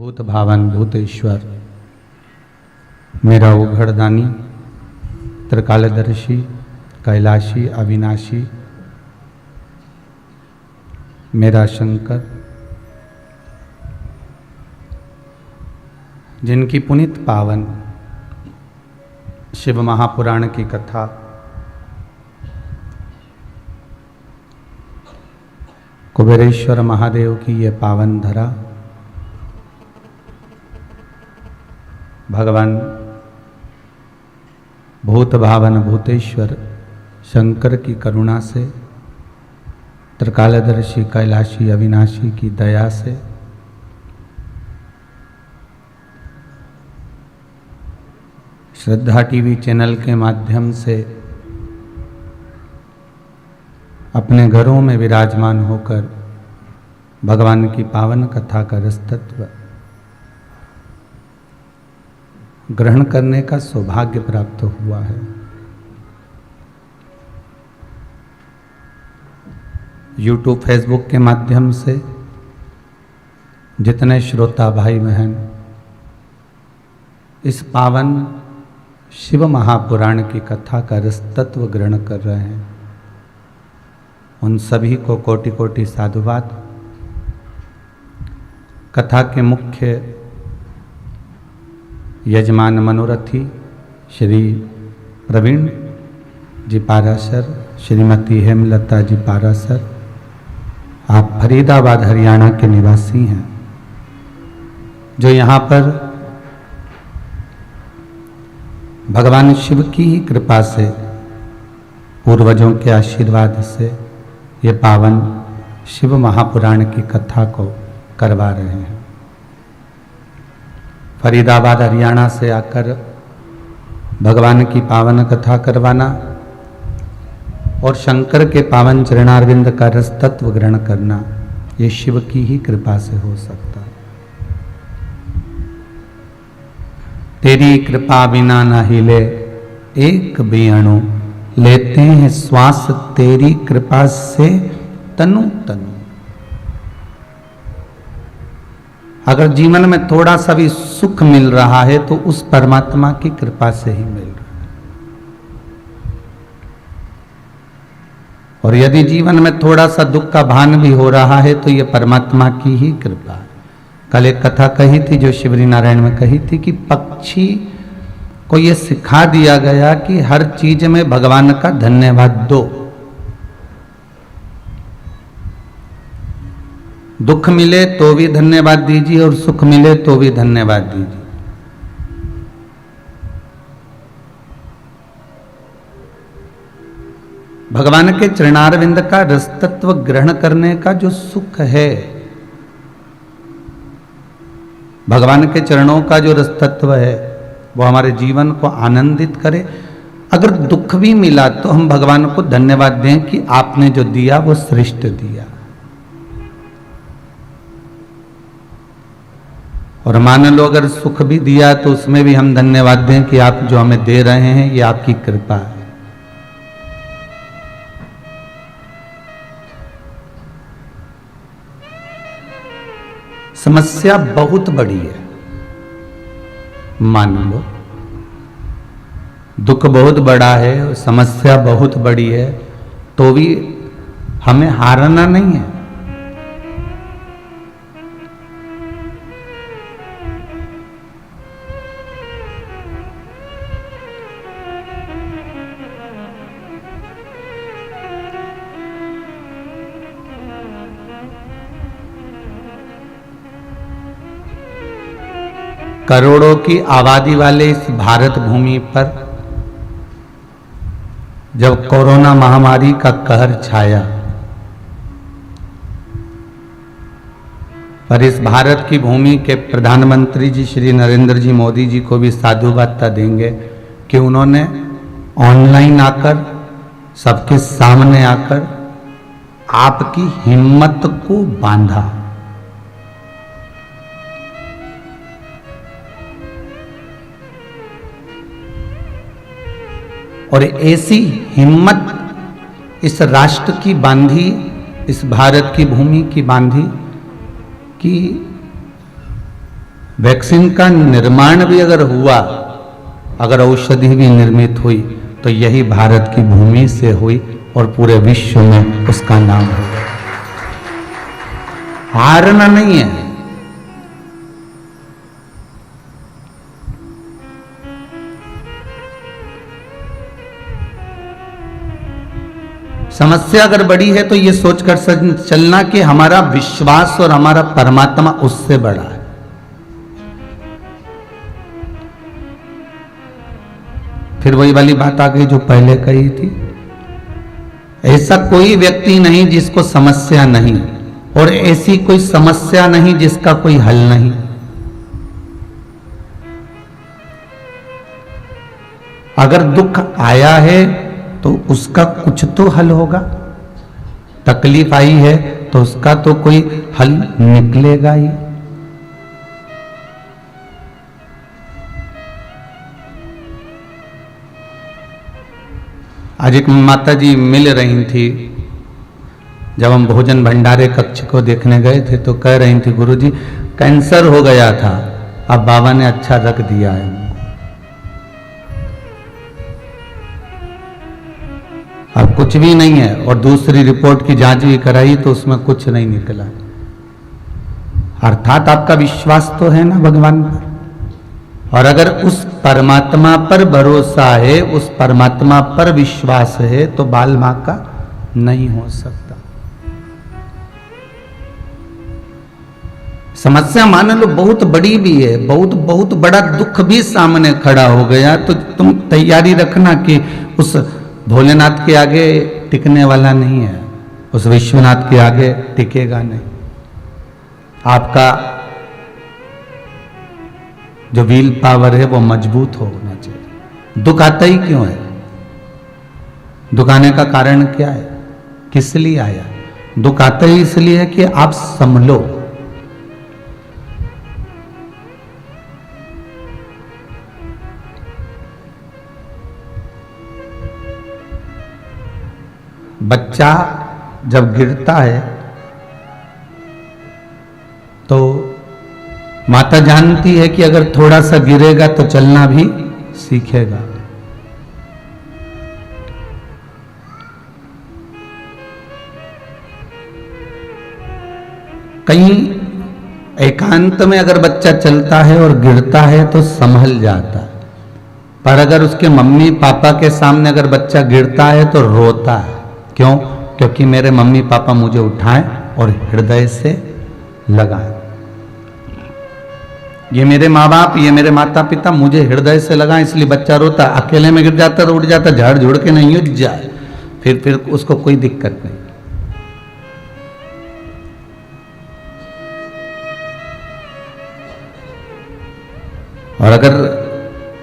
भूत भावन भूतेश्वर मेरा उघड़दानी त्रिकालदर्शी कैलाशी अविनाशी मेरा शंकर, जिनकी पुनीत पावन शिव महापुराण की कथा कुबेरेश्वर महादेव की ये पावन धरा भगवान भूत भावन भूतेश्वर शंकर की करुणा से, त्रिकालदर्शी कैलाशी अविनाशी की दया से श्रद्धा टीवी चैनल के माध्यम से अपने घरों में विराजमान होकर भगवान की पावन कथा का रसतत्व ग्रहण करने का सौभाग्य प्राप्त हुआ है। यूट्यूब फेसबुक के माध्यम से जितने श्रोता भाई बहन इस पावन शिव महापुराण की कथा का रसतत्व ग्रहण कर रहे हैं, उन सभी को कोटि कोटि साधुवाद। कथा के मुख्य यजमान मनोरथी श्री प्रवीण जी पारासर, श्रीमती हेमलता जी पारासर, आप फरीदाबाद हरियाणा के निवासी हैं, जो यहाँ पर भगवान शिव की ही कृपा से, पूर्वजों के आशीर्वाद से ये पावन शिव महापुराण की कथा को करवा रहे हैं। फरीदाबाद हरियाणा से आकर भगवान की पावन कथा करवाना और शंकर के पावन चरणारविंद का रसतत्व ग्रहण करना, ये शिव की ही कृपा से हो सकता है। तेरी कृपा बिना न हिले एक भी अणु, लेते हैं श्वास तेरी कृपा से तनु तनु। अगर जीवन में थोड़ा सा भी सुख मिल रहा है तो उस परमात्मा की कृपा से ही मिल रहा है, और यदि जीवन में थोड़ा सा दुख का भान भी हो रहा है तो यह परमात्मा की ही कृपा है। कल एक कथा कही थी जो शिवरी नारायण में कही थी कि पक्षी को यह सिखा दिया गया कि हर चीज में भगवान का धन्यवाद दो। दुख मिले तो भी धन्यवाद दीजिए और सुख मिले तो भी धन्यवाद दीजिए। भगवान के चरणारविंद का रसतत्व ग्रहण करने का जो सुख है, भगवान के चरणों का जो रसतत्व है, वो हमारे जीवन को आनंदित करे। अगर दुख भी मिला तो हम भगवान को धन्यवाद दें कि आपने जो दिया वो श्रेष्ठ दिया। और मान लो अगर सुख भी दिया तो उसमें भी हम धन्यवाद दें कि आप जो हमें दे रहे हैं ये आपकी कृपा है। समस्या बहुत बड़ी है, मान लो दुख बहुत बड़ा है, समस्या बहुत बड़ी है, तो भी हमें हारना नहीं है। करोड़ों की आबादी वाले इस भारत भूमि पर जब कोरोना महामारी का कहर छाया, पर इस भारत की भूमि के प्रधानमंत्री जी श्री नरेंद्र जी मोदी जी को भी साधुवाद देंगे कि उन्होंने ऑनलाइन आकर, सबके सामने आकर आपकी हिम्मत को बांधा। और ऐसी हिम्मत इस राष्ट्र की बांधी, इस भारत की भूमि की बांधी कि वैक्सीन का निर्माण भी अगर हुआ, अगर औषधि भी निर्मित हुई, तो यही भारत की भूमि से हुई और पूरे विश्व में उसका नाम होगा। हारना नहीं है। समस्या अगर बड़ी है तो ये सोचकर चलना कि हमारा विश्वास और हमारा परमात्मा उससे बड़ा है। फिर वही वाली बात आ गई जो पहले कही थी, ऐसा कोई व्यक्ति नहीं जिसको समस्या नहीं, और ऐसी कोई समस्या नहीं जिसका कोई हल नहीं। अगर दुख आया है तो उसका कुछ तो हल होगा, तकलीफ आई है तो उसका तो कोई हल निकलेगा ही। आज एक माता जी मिल रही थी, जब हम भोजन भंडारे कक्ष को देखने गए थे तो कह रही थी, गुरुजी कैंसर हो गया था, अब बाबा ने अच्छा रख दिया है। अब कुछ भी नहीं है, और दूसरी रिपोर्ट की जांच भी कराई तो उसमें कुछ नहीं निकला। अर्थात आपका विश्वास तो है ना भगवान पर, और अगर उस परमात्मा पर भरोसा है, उस परमात्मा पर विश्वास है, तो बाल मां का नहीं हो सकता। समस्या मान लो बहुत बड़ी भी है, बहुत बड़ा दुख भी सामने खड़ा हो गया, तो तुम तैयारी रखना कि उस भोलेनाथ के आगे टिकने वाला नहीं है, उस विश्वनाथ के आगे टिकेगा नहीं। आपका जो व्हील पावर है वो मजबूत होना चाहिए। दुख आता ही क्यों है? दुख आने का कारण क्या है? किस लिए आया? दुख आता ही इसलिए है कि आप संभलो। बच्चा जब गिरता है तो माता जानती है कि अगर थोड़ा सा गिरेगा तो चलना भी सीखेगा। कहीं एकांत में अगर बच्चा चलता है और गिरता है तो संभल जाता है, पर अगर उसके मम्मी पापा के सामने अगर बच्चा गिरता है तो रोता है। क्यों? क्योंकि मेरे मम्मी पापा मुझे उठाएं और हृदय से लगाएं। ये मेरे माँ बाप, ये मेरे माता पिता मुझे हृदय से लगाएं, इसलिए बच्चा रोता। अकेले में गिर जाता तो उठ जाता, झाड़ झुड़ के नहीं उठ जाए, फिर उसको कोई दिक्कत नहीं। और अगर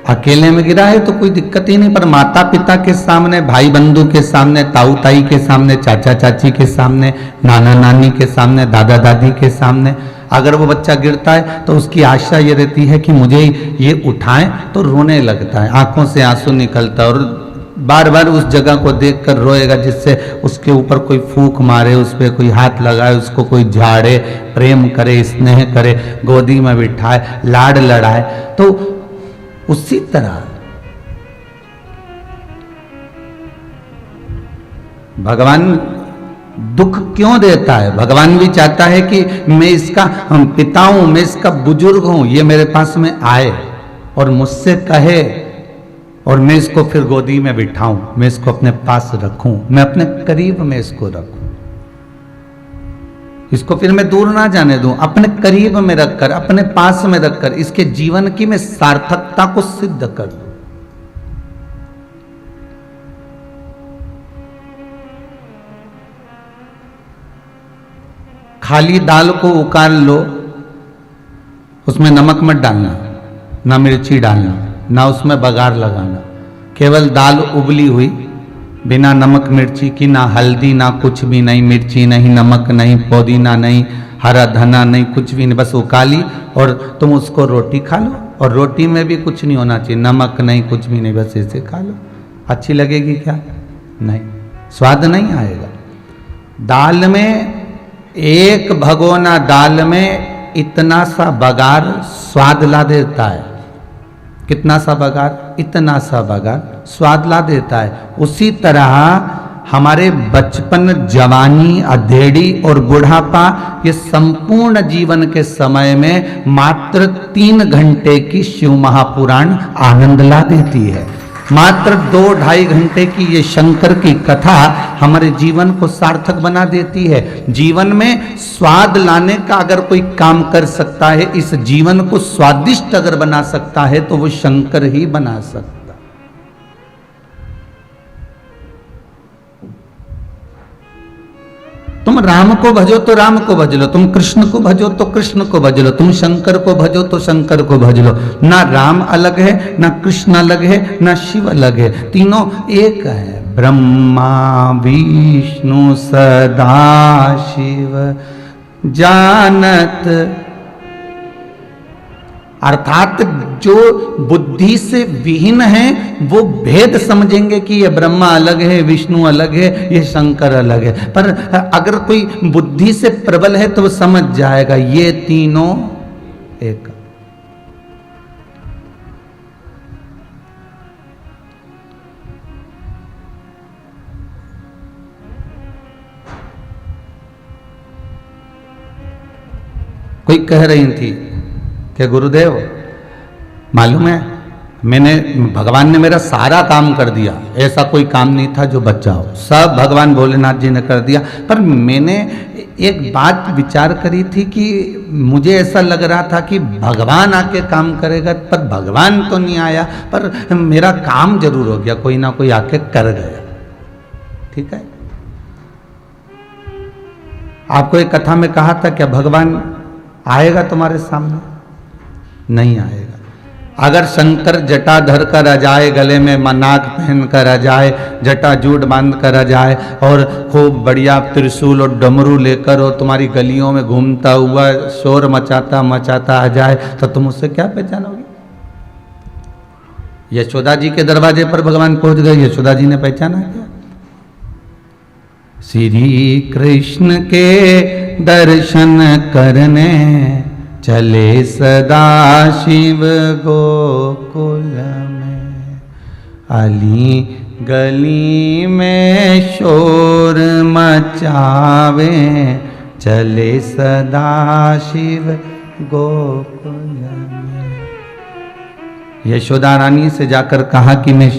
अकेले में गिरा है तो कोई दिक्कत ही नहीं, पर माता पिता के सामने, भाई बंधु के सामने, ताऊ ताई के सामने, चाचा चाची के सामने, नाना नानी के सामने, दादा दादी के सामने अगर वो बच्चा गिरता है तो उसकी आशा ये रहती है कि मुझे ये उठाएं, तो रोने लगता है, आंखों से आंसू निकलता है और बार बार उस जगह को देखकर रोएगा, जिससे उसके ऊपर कोई फूंक मारे, उस पर कोई हाथ लगाए, उसको कोई झाड़े, प्रेम करे, स्नेह करे, गोदी में बिठाए, लाड लड़ाए। तो उसी तरह भगवान दुख क्यों देता है? भगवान भी चाहता है कि मैं इसका पिता हूं, मैं इसका बुजुर्ग हूं, ये मेरे पास में आए और मुझसे कहे, और मैं इसको फिर गोदी में बिठाऊं, मैं इसको अपने पास रखूं, मैं अपने करीब में इसको रखूं, इसको फिर मैं दूर ना जाने दूं, अपने करीब में रखकर, अपने पास में रखकर इसके जीवन की मैं सार्थकता को सिद्ध कर दूं। खाली दाल को उकार लो, उसमें नमक मत डालना, ना मिर्ची डालना, ना उसमें बघार लगाना, केवल दाल उबली हुई बिना नमक मिर्ची की, ना हल्दी, ना कुछ भी नहीं, मिर्ची नहीं, नमक नहीं, पुदीना नहीं, हरा धना नहीं, कुछ भी नहीं, बस उकाली और तुम उसको रोटी खा लो। और रोटी में भी कुछ नहीं होना चाहिए, नमक नहीं, कुछ भी नहीं, बस ऐसे खा लो। अच्छी लगेगी क्या? नहीं, स्वाद नहीं आएगा। दाल में एक भगोना दाल में इतना सा बगार स्वाद ला देता है। कितना सा बगार? इतना सा बगार स्वाद ला देता है। उसी तरह हमारे बचपन, जवानी, अधेड़ी और बुढ़ापा, ये संपूर्ण जीवन के समय में मात्र 3 घंटे की शिव महापुराण आनंद ला देती है। मात्र 2-2.5 घंटे की ये शंकर की कथा हमारे जीवन को सार्थक बना देती है। जीवन में स्वाद लाने का अगर कोई काम कर सकता है, इस जीवन को स्वादिष्ट अगर बना सकता है, तो वो शंकर ही बना सकता। तुम राम को भजो तो राम को भज लो, तुम कृष्ण को भजो तो कृष्ण को भज लो, तुम शंकर को भजो तो शंकर को भज लो। ना राम अलग है, ना कृष्ण अलग है, ना शिव अलग है, तीनों एक है। ब्रह्मा विष्णु सदा शिव जानत, अर्थात जो बुद्धि से विहीन है वो भेद समझेंगे कि ये ब्रह्मा अलग है, विष्णु अलग है, ये शंकर अलग है। पर अगर कोई बुद्धि से प्रबल है तो वो समझ जाएगा ये तीनों एक। कोई कह रही थी कि गुरुदेव मालूम है, भगवान ने मेरा सारा काम कर दिया, ऐसा कोई काम नहीं था जो बचा हो, सब भगवान भोलेनाथ जी ने कर दिया। पर मैंने एक बात विचार करी थी कि मुझे ऐसा लग रहा था कि भगवान आके काम करेगा, पर भगवान तो नहीं आया, पर मेरा काम जरूर हो गया, कोई ना कोई आके कर गया। ठीक है, आपको एक कथा में कहा था क्या भगवान आएगा तुम्हारे सामने? नहीं आएगा। अगर शंकर जटाधर कर आ जाए, गले में नाग पहन कर आ जाए, जटा जूट बांध कर आ जाए और खूब बढ़िया त्रिशूल और डमरू लेकर और तुम्हारी गलियों में घूमता हुआ शोर मचाता मचाता आ जाए, तो तुम उससे क्या पहचानोगे? यशोदा जी के दरवाजे पर भगवान पहुंच गए, यशोदा जी ने पहचाना क्या? श्री कृष्ण के दर्शन करने चले सदा शिव गोकुल में, अली गली में शोर मचावे, चले सदा शिव गोकुल में। यशोदा रानी से जाकर कहा कि मैं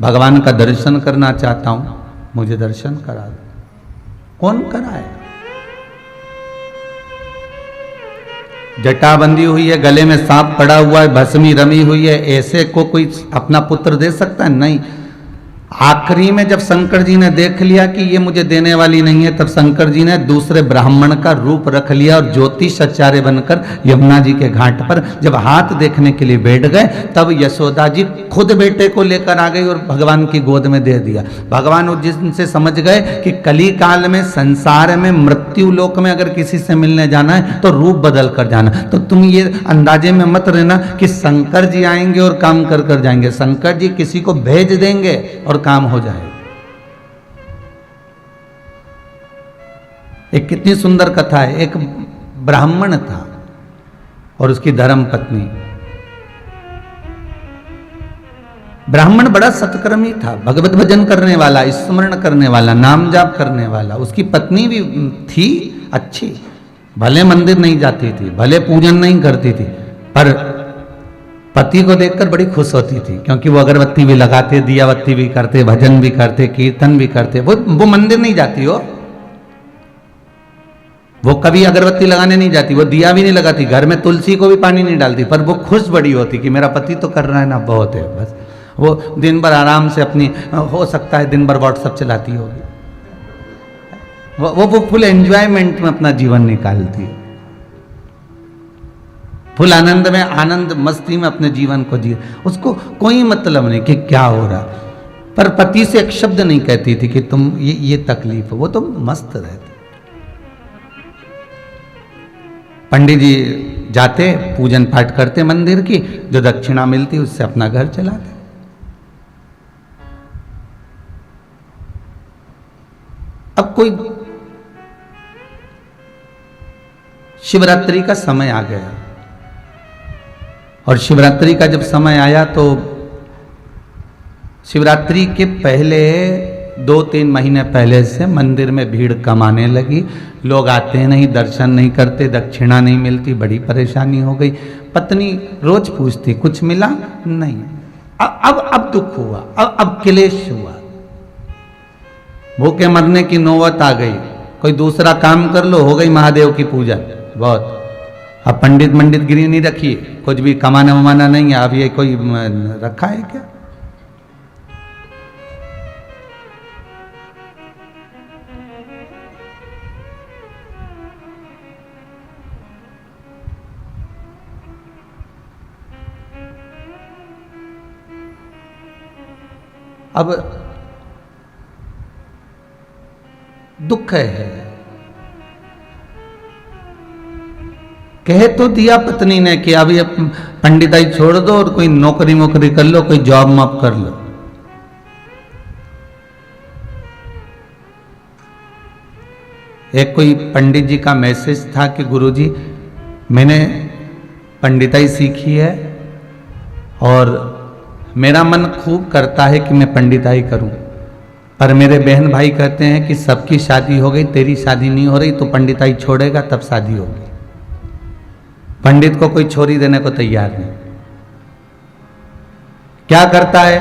भगवान का दर्शन करना चाहता हूं, मुझे दर्शन करा दो। कौन कराए? जटा बंधी हुई है, गले में सांप पड़ा हुआ है, भस्मी रमी हुई है, ऐसे को कोई अपना पुत्र दे सकता है? नहीं। आखिरी में जब शंकर जी ने देख लिया कि ये मुझे देने वाली नहीं है, तब शंकर जी ने दूसरे ब्राह्मण का रूप रख लिया और ज्योतिष आचार्य बनकर यमुना जी के घाट पर जब हाथ देखने के लिए बैठ गए, तब यशोदा जी खुद बेटे को लेकर आ गई और भगवान की गोद में दे दिया। भगवान उस जिनसे समझ गए कि कली काल में, संसार में, मृत्यु लोक में अगर किसी से मिलने जाना है तो रूप बदल कर जाना। तो तुम ये अंदाजे में मत रहना कि शंकर जी आएंगे और काम कर कर जाएंगे। शंकर जी किसी को भेज देंगे और काम हो जाए। एक कितनी सुंदर कथा है। एक ब्राह्मण था और उसकी धर्म पत्नी। ब्राह्मण बड़ा सत्कर्मी था, भगवत भजन करने वाला, स्मरण करने वाला, नाम जाप करने वाला। उसकी पत्नी भी थी अच्छी, भले मंदिर नहीं जाती थी, भले पूजन नहीं करती थी, पर पति को देखकर बड़ी खुश होती थी, क्योंकि वो अगरबत्ती भी लगाते, दिया बत्ती भी करते, भजन भी करते, कीर्तन भी करते। वो मंदिर नहीं जाती हो, वो कभी अगरबत्ती लगाने नहीं जाती, वो दिया भी नहीं लगाती, घर में तुलसी को भी पानी नहीं डालती, पर वो खुश बड़ी होती कि मेरा पति तो कर रहा है ना, बहुत है। बस वो दिन भर आराम से अपनी, हो सकता है दिन भर व्हाट्सएप चलाती होगी, वो फुल एंजॉयमेंट में अपना जीवन निकालती है, फुल आनंद में, आनंद मस्ती में अपने जीवन को जी। उसको कोई मतलब नहीं कि क्या हो रहा, पर पति से एक शब्द नहीं कहती थी कि तुम ये तकलीफ, वो तो मस्त रहती। पंडित जी जाते, पूजन पाठ करते मंदिर की, जो दक्षिणा मिलती उससे अपना घर चलाते। अब कोई शिवरात्रि का समय आ गया और शिवरात्रि का जब समय आया तो शिवरात्रि के पहले 2-3 महीने पहले से मंदिर में भीड़ कम आने लगी। लोग आते नहीं, दर्शन नहीं करते, दक्षिणा नहीं मिलती, बड़ी परेशानी हो गई। पत्नी रोज पूछती कुछ मिला नहीं। अब दुख हुआ, अब क्लेश हुआ, भूखे मरने की नौबत आ गई। कोई दूसरा काम कर लो, हो गई महादेव की पूजा बहुत। अब पंडित गिरी नहीं रखी, कुछ भी कमाना वमाना नहीं है। अब ये कोई रखा है क्या? अब दुख है। कह तो दिया पत्नी ने कि अभी पंडिताई छोड़ दो और कोई नौकरी वोकरी कर लो, कोई जॉब मॉब कर लो। एक कोई पंडित जी का मैसेज था कि गुरुजी मैंने पंडिताई सीखी है और मेरा मन खूब करता है कि मैं पंडिताई करूं, पर मेरे बहन भाई कहते हैं कि सबकी शादी हो गई, तेरी शादी नहीं हो रही, तो पंडिताई छोड़ेगा तब शादी होगी। पंडित को कोई छोरी देने को तैयार नहीं। क्या करता है?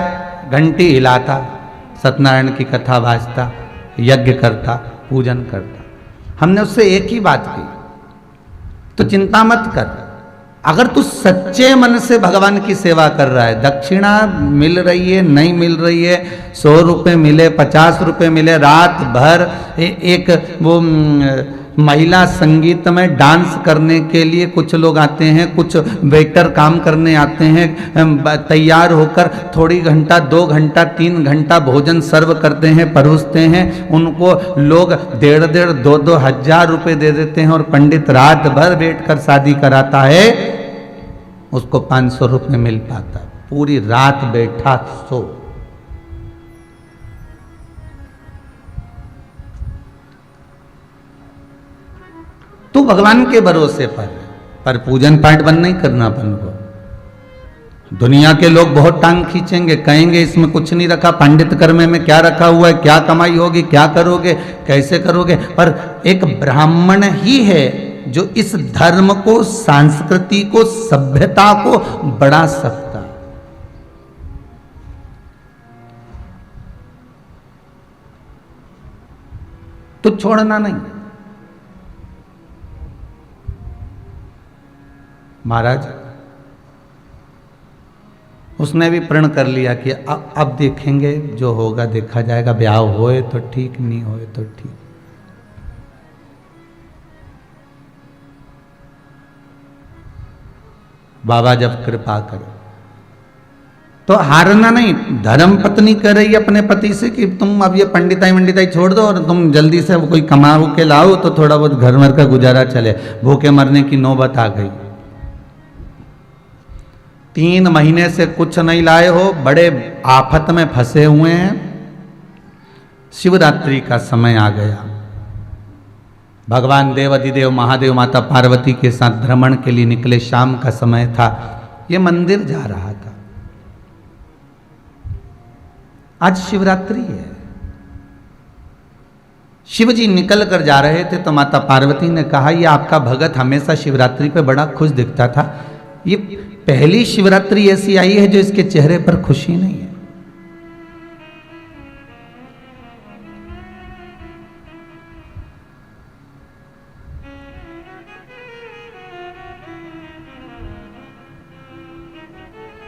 घंटी हिलाता, सत्यनारायण की कथा वाचता, यज्ञ करता, पूजन करता। हमने उससे एक ही बात की, तो चिंता मत कर। अगर तू सच्चे मन से भगवान की सेवा कर रहा है, दक्षिणा मिल रही है नहीं मिल रही है, 100 रुपये मिले, 50 रुपये मिले, रात भर एक वो महिला संगीत में डांस करने के लिए कुछ लोग आते हैं, कुछ वेटर काम करने आते हैं, तैयार होकर थोड़ी घंटा 2 घंटा 3 घंटा भोजन सर्व करते हैं, परोसते हैं। उनको लोग 1.5 2 हज़ार रुपये दे देते हैं और पंडित रात भर बैठकर शादी कराता है, उसको 500 रुपये मिल पाता। पूरी रात बैठा सो। तू भगवान के भरोसे पर पूजन पाठ बंद नहीं करना अपन को। दुनिया के लोग बहुत टांग खींचेंगे, कहेंगे इसमें कुछ नहीं रखा, पंडित कर्म में क्या रखा हुआ है, क्या कमाई होगी, क्या करोगे, कैसे करोगे। पर एक ब्राह्मण ही है जो इस धर्म को, संस्कृति को, सभ्यता को बढ़ा सकता। तो छोड़ना नहीं। महाराज उसने भी प्रण कर लिया कि अब देखेंगे, जो होगा देखा जाएगा, ब्याह होए तो ठीक, नहीं होए तो ठीक। बाबा जब कृपा करे तो हारना नहीं। धर्म पत्नी कह रही है अपने पति से कि तुम अब ये पंडिताई छोड़ दो और तुम जल्दी से कोई कमा के लाओ तो थोड़ा बहुत घर भर का गुजारा चले, भूखे मरने की नौबत आ गई। 3 महीने से कुछ नहीं लाए हो, बड़े आफत में फंसे हुए हैं। शिवरात्रि का समय आ गया। भगवान देवाधिदेव महादेव माता पार्वती के साथ भ्रमण के लिए निकले। शाम का समय था, ये मंदिर जा रहा था। आज शिवरात्रि है। शिव जी निकल कर जा रहे थे तो माता पार्वती ने कहा, ये आपका भगत हमेशा शिवरात्रि पे बड़ा खुश दिखता था, ये पहली शिवरात्रि ऐसी आई है जो इसके चेहरे पर खुशी नहीं है।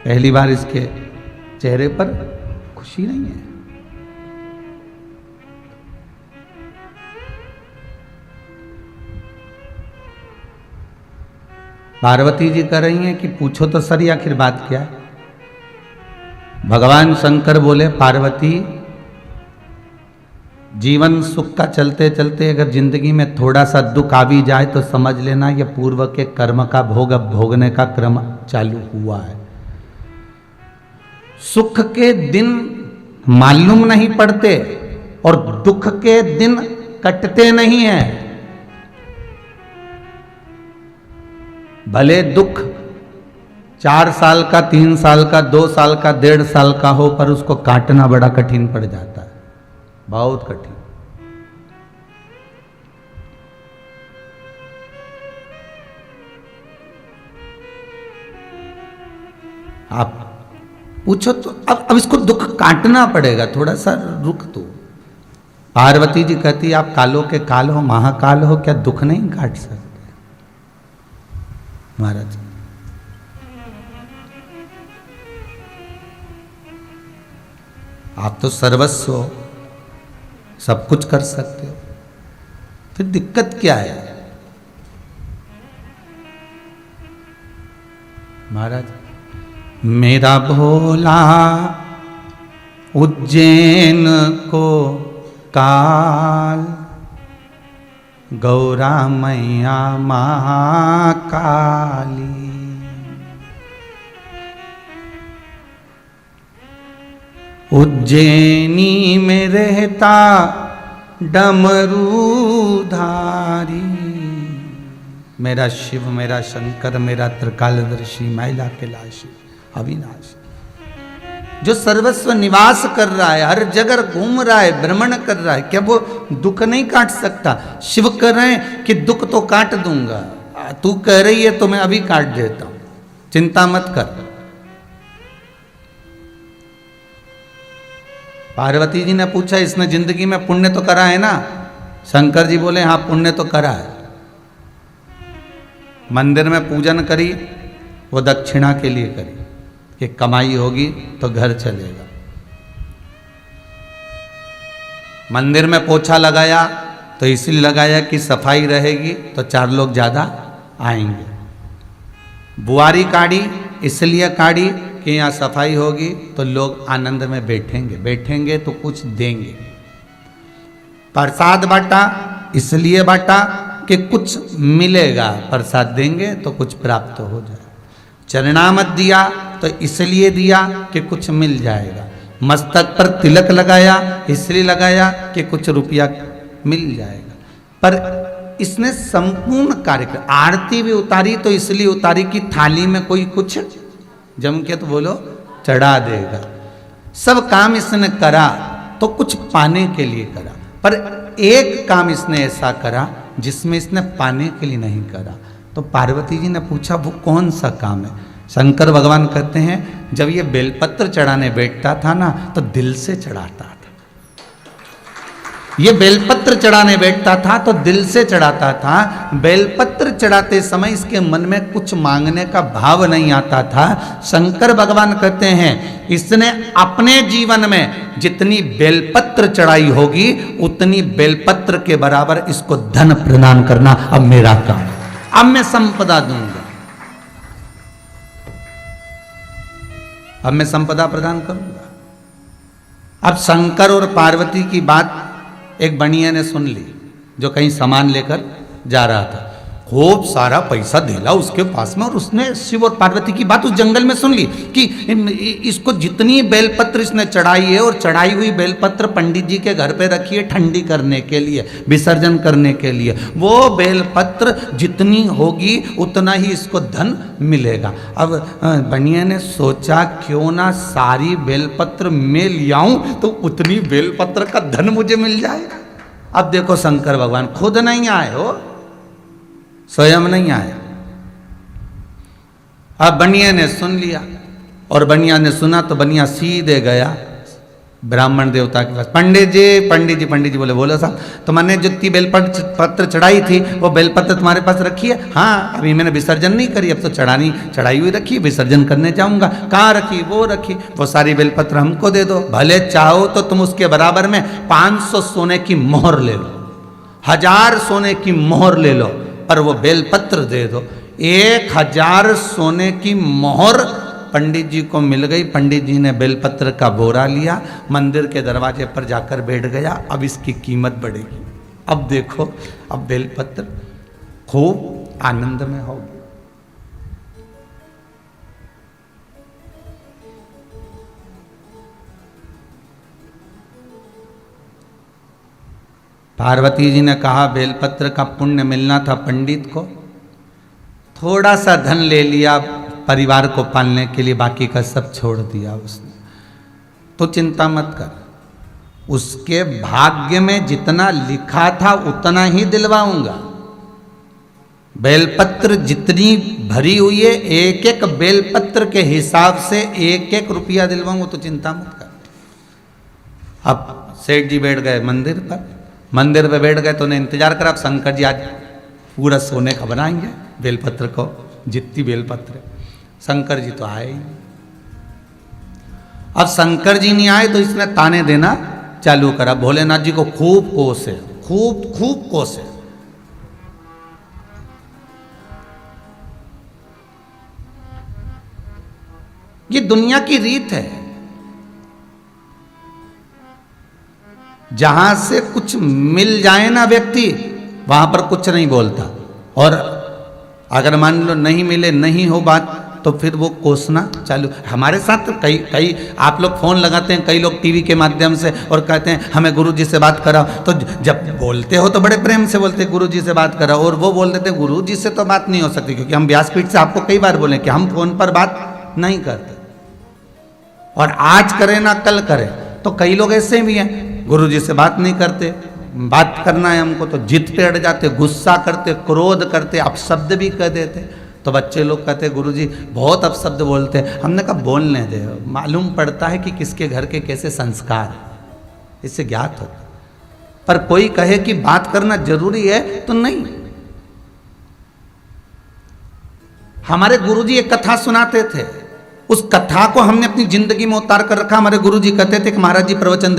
पहली बार इसके चेहरे पर खुशी नहीं है। पार्वती जी कह रही हैं कि पूछो तो सर आखिर बात क्या है। भगवान शंकर बोले, पार्वती जीवन सुख का चलते चलते अगर जिंदगी में थोड़ा सा दुख आ भी जाए तो समझ लेना यह पूर्व के कर्म का भोग भोगने का क्रम चालू हुआ है। सुख के दिन मालूम नहीं पड़ते और दुख के दिन कटते नहीं हैं। भले दुख 4 साल का, 3 साल का, 2 साल का, 1.5 साल का हो, पर उसको काटना बड़ा कठिन पड़ जाता है, बहुत कठिन। आप पूछो तो अब इसको दुख काटना पड़ेगा, थोड़ा सा रुक तो। पार्वती जी कहती आप कालों के काल हो, महाकाल हो, क्या दुख नहीं काट सकते? महाराज आप तो सर्वस्व हो, सब कुछ कर सकते हो, फिर दिक्कत क्या है? महाराज मेरा भोला उज्जैन को काल, गौरा मैया महाकाली। उज्जैनी में रहता डमरूधारी, मेरा शिव, मेरा शंकर, मेरा त्रिकालदर्शी, मैला कैलाशी, अविनाशी, जो सर्वस्व निवास कर रहा है, हर जगह घूम रहा है, भ्रमण कर रहा है, क्या वो दुख नहीं काट सकता? शिव कह रहे हैं कि दुख तो काट दूंगा, तू कह रही है तो मैं अभी काट देता हूं, चिंता मत कर। पार्वती जी ने पूछा इसने जिंदगी में पुण्य तो करा है ना? शंकर जी बोले हाँ पुण्य तो करा है। मंदिर में पूजन करी, वो दक्षिणा के लिए करी कि कमाई होगी तो घर चलेगा। मंदिर में पोछा लगाया तो इसलिए लगाया कि सफाई रहेगी तो 4 लोग ज्यादा आएंगे। बुआरी काढ़ी इसलिए काढ़ी कि यहाँ सफाई होगी तो लोग आनंद में बैठेंगे, बैठेंगे तो कुछ देंगे। प्रसाद बांटा इसलिए बांटा कि कुछ मिलेगा, प्रसाद देंगे तो कुछ प्राप्त हो जाए। चरणामत दिया तो इसलिए दिया कि कुछ मिल जाएगा। मस्तक पर तिलक लगाया इसलिए लगाया कि कुछ रुपया मिल जाएगा। पर इसने संपूर्ण कार्यक्रम, आरती भी उतारी तो इसलिए उतारी कि थाली में कोई कुछ जम के तो बोलो चढ़ा देगा। सब काम इसने करा तो कुछ पाने के लिए करा, पर एक काम इसने ऐसा करा जिसमें इसने पाने के लिए नहीं करा। तो पार्वती जी ने पूछा वो कौन सा काम है? शंकर भगवान कहते हैं जब ये बेलपत्र चढ़ाने बैठता था ना तो दिल से चढ़ाता था। ये बेलपत्र चढ़ाने बैठता था तो दिल से चढ़ाता था। बेलपत्र चढ़ाते समय इसके मन में कुछ मांगने का भाव नहीं आता था। शंकर भगवान कहते हैं इसने अपने जीवन में जितनी बेलपत्र चढ़ाई होगी उतनी बेलपत्र के बराबर इसको धन प्रदान करना अब मेरा काम। अब मैं संपदा दूंगा, अब मैं संपदा प्रदान करूंगा। अब शंकर और पार्वती की बात एक बनिया ने सुन ली जो कहीं सामान लेकर जा रहा था। खूब सारा पैसा धेला उसके पास में, और उसने शिव और पार्वती की बात उस जंगल में सुन ली कि इसको जितनी बेलपत्र इसने चढ़ाई है और चढ़ाई हुई बेलपत्र पंडित जी के घर पे रखी है ठंडी करने के लिए, विसर्जन करने के लिए। वो बेलपत्र जितनी होगी उतना ही इसको धन मिलेगा। अब बनिया ने सोचा क्यों ना सारी बेलपत्र मैं ले आऊं तो उतनी बेलपत्र का धन मुझे मिल जाएगा। अब देखो शंकर भगवान खुद नहीं आए हो, स्वयं नहीं आया। अब बनिया ने सुन लिया, और बनिया ने सुना तो बनिया सीधे गया ब्राह्मण देवता के पास। पंडित जी बोले बोलो साहब, तो मैंने जितनी बेलपत्र चढ़ाई थी वो बेलपत्र तुम्हारे पास रखी है? हाँ, अभी मैंने विसर्जन नहीं करी, अब तो चढ़ाई हुई रखी, विसर्जन करने जाऊंगा। कहाँ रखी? वो रखी। वो सारी बेलपत्र हमको दे दो, भले चाहो तो तुम उसके बराबर में 500 सोने की मोहर ले लो, 1000 सोने की मोहर ले लो, पर वो बेलपत्र दे दो। 1000 सोने की मोहर पंडित जी को मिल गई। पंडित जी ने बेलपत्र का बोरा लिया, मंदिर के दरवाजे पर जाकर बैठ गया। अब इसकी कीमत बढ़ेगी। अब देखो, अब बेलपत्र खूब आनंद में होगी। पार्वती जी ने कहा बेलपत्र का पुण्य मिलना था पंडित को, थोड़ा सा धन ले लिया परिवार को पालने के लिए, बाकी का सब छोड़ दिया उसने, तो चिंता मत कर, उसके भाग्य में जितना लिखा था उतना ही दिलवाऊंगा। बेलपत्र जितनी भरी हुई है, एक एक बेलपत्र के हिसाब से एक एक रुपया दिलवाऊंगा, तो चिंता मत कर। अब सेठ जी बैठ गए मंदिर पे बैठ गए तो उन्हें इंतजार करा। अब शंकर जी आज पूरा सोने का बनाएंगे बेलपत्र को, जितनी बेलपत्र है। शंकर जी तो आए ही। अब शंकर जी नहीं आए तो इसने ताने देना चालू करा, भोलेनाथ जी को खूब कोसे, खूब कोसे। ये दुनिया की रीत है, जहां से कुछ मिल जाए ना व्यक्ति, वहां पर कुछ नहीं बोलता, और अगर मान लो नहीं मिले, नहीं हो बात, तो फिर वो कोसना चालू। हमारे साथ कई आप लोग फोन लगाते हैं, कई लोग टीवी के माध्यम से, और कहते हैं हमें गुरुजी से बात कराओ, तो जब बोलते हो तो बड़े प्रेम से बोलते हैं गुरुजी से बात कराओ, और वो बोल देते हैं गुरुजी से तो बात नहीं हो सकती, क्योंकि हम व्यासपीठ से आपको कई बार बोले कि हम फोन पर बात नहीं करते, और आज करें ना कल करें। तो कई लोग ऐसे भी हैं, गुरुजी से बात नहीं करते, बात करना है हमको तो जिद पे अड़ जाते, गुस्सा करते, क्रोध करते, अपशब्द भी कह देते। तो बच्चे लोग कहते गुरुजी बहुत अपशब्द बोलते हैं। हमने कहा बोलने दे, मालूम पड़ता है कि किसके घर के कैसे संस्कार, इससे ज्ञात होता। पर कोई कहे कि बात करना जरूरी है तो नहीं। हमारे गुरुजी एक कथा सुनाते थे, उस कथा को हमने अपनी जिंदगी में उतार कर रखा। हमारे गुरुजी कहते थे कि महाराज जी प्रवचन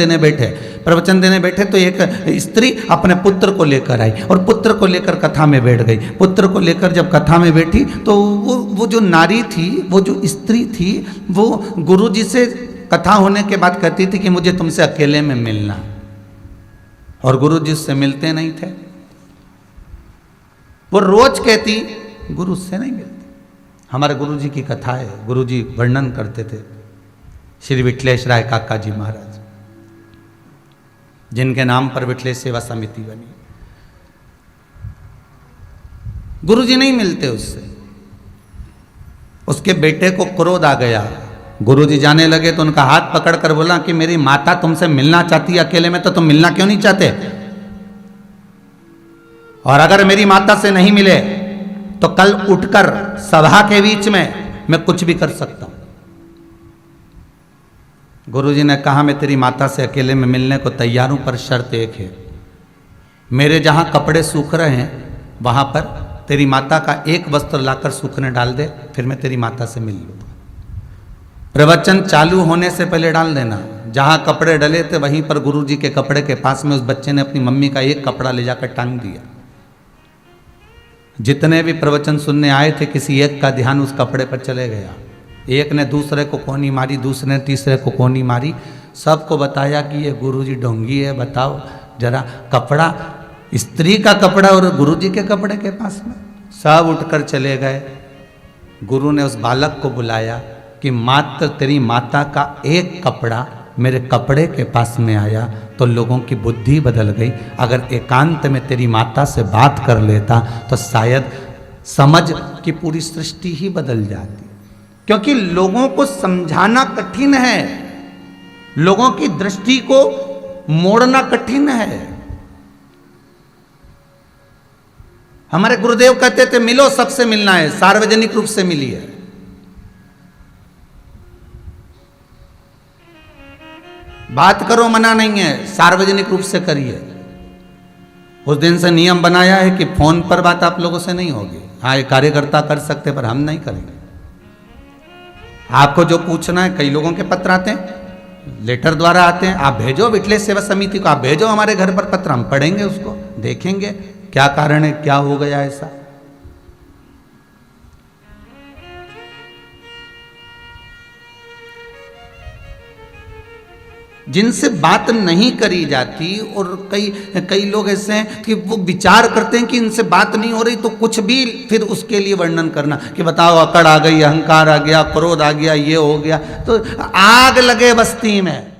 देने बैठे तो एक स्त्री अपने पुत्र को लेकर आई, और पुत्र को लेकर कथा में बैठ गई। पुत्र को लेकर जब कथा में बैठी तो वो जो नारी थी, वो जो स्त्री थी, वो गुरुजी से कथा होने के बाद कहती थी कि मुझे तुमसे अकेले में मिलना, और गुरुजी से मिलते नहीं थे। वो रोज कहती गुरु से नहीं मिलते। हमारे गुरुजी की कथा है, गुरुजी वर्णन करते थे, श्री विठलेश राय काका जी महाराज, जिनके नाम पर विठलेश सेवा समिति बनी। गुरुजी नहीं मिलते उससे, उसके बेटे को क्रोध आ गया। गुरुजी जाने लगे तो उनका हाथ पकड़कर बोला कि मेरी माता तुमसे मिलना चाहती है अकेले में, तो तुम मिलना क्यों नहीं चाहते? और अगर मेरी माता से नहीं मिले तो कल उठकर सभा के बीच में मैं कुछ भी कर सकता हूं। गुरुजी ने कहा मैं तेरी माता से अकेले में मिलने को तैयार हूं, पर शर्त एक है, मेरे जहां कपड़े सूख रहे हैं वहां पर तेरी माता का एक वस्त्र लाकर सूखने डाल दे, फिर मैं तेरी माता से मिल लूंगा। प्रवचन चालू होने से पहले डाल देना। जहां कपड़े डले थे वहीं पर गुरुजी के कपड़े के पास में उस बच्चे ने अपनी मम्मी का एक कपड़ा ले जाकर टांग दिया। जितने भी प्रवचन सुनने आए थे, किसी एक का ध्यान उस कपड़े पर चले गया। एक ने दूसरे को कोनी मारी, दूसरे ने तीसरे को कोनी मारी, सबको बताया कि ये गुरुजी ढोंगी है। बताओ जरा, कपड़ा स्त्री का कपड़ा और गुरुजी के कपड़े के पास में। सब उठकर चले गए। गुरु ने उस बालक को बुलाया कि मात्र तेरी माता का एक कपड़ा मेरे कपड़े के पास में आया तो लोगों की बुद्धि बदल गई। अगर एकांत में तेरी माता से बात कर लेता तो शायद समझ की पूरी सृष्टि ही बदल जाती। क्योंकि लोगों को समझाना कठिन है, लोगों की दृष्टि को मोड़ना कठिन है। हमारे गुरुदेव कहते थे मिलो, सबसे मिलना है, सार्वजनिक रूप से मिलिए। बात करो, मना नहीं है, सार्वजनिक रूप से करिए। उस दिन से नियम बनाया है कि फोन पर बात आप लोगों से नहीं होगी। हाँ, ये कार्यकर्ता कर सकते पर हम नहीं करेंगे। आपको जो पूछना है, कई लोगों के पत्र आते हैं, लेटर द्वारा आते हैं, आप भेजो विठलेश सेवा समिति को, आप भेजो हमारे घर पर पत्र, हम पढ़ेंगे उसको, देखेंगे क्या कारण है, क्या हो गया ऐसा। जिनसे बात नहीं करी जाती, और कई लोग ऐसे हैं कि वो विचार करते हैं कि इनसे बात नहीं हो रही तो कुछ भी फिर उसके लिए वर्णन करना कि बताओ अकड़ आ गई, अहंकार आ गया, क्रोध आ गया, ये हो गया, तो आग लगे बस्ती में।